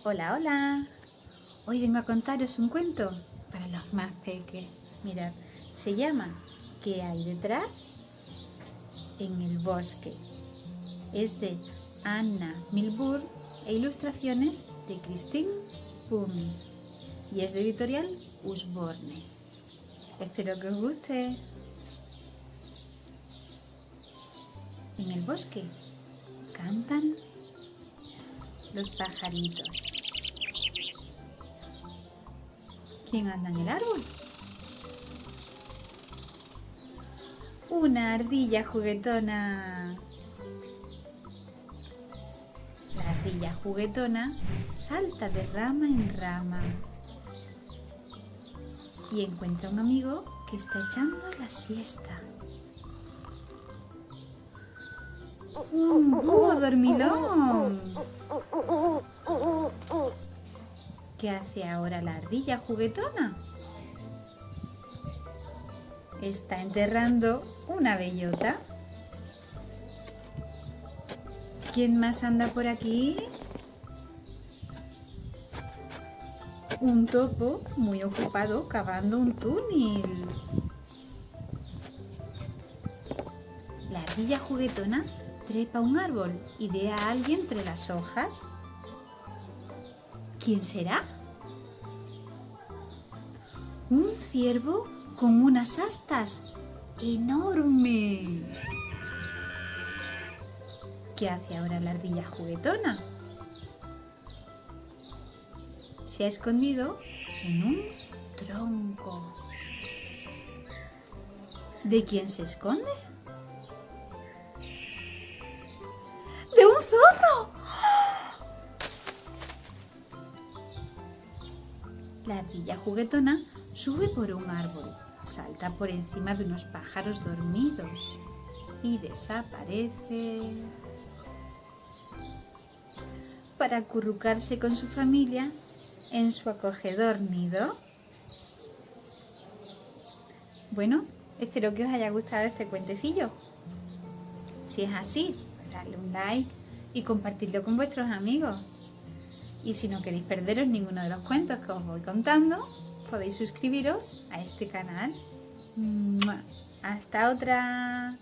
Hola, hola. Hoy vengo a contaros un cuento para los más pequeños. Mirad, se llama ¿Qué hay detrás? En el bosque. Es de Anna Milburn e ilustraciones de Christine Pumi. Y es de editorial Usborne. Espero que os guste. En el bosque cantan los pajaritos. ¿Quién anda en el árbol? Una ardilla juguetona. La ardilla juguetona salta de rama en rama y encuentra un amigo que está echando la siesta. ¡Un búho dormilón! ¿Qué hace ahora la ardilla juguetona? Está enterrando una bellota. ¿Quién más anda por aquí? Un topo muy ocupado cavando un túnel. La ardilla juguetona trepa un árbol y ve a alguien entre las hojas. ¿Quién será? Un ciervo con unas astas enormes. ¿Qué hace ahora la ardilla juguetona? Se ha escondido en un tronco. ¿De quién se esconde? ¡De un zorro! La ardilla juguetona sube por un árbol, salta por encima de unos pájaros dormidos y desaparece para acurrucarse con su familia en su acogedor nido. Bueno, espero que os haya gustado este cuentecillo. Si es así, dadle un like y compartidlo con vuestros amigos. Y si no queréis perderos ninguno de los cuentos que os voy contando, podéis suscribiros a este canal. ¡Mua! ¡Hasta otra!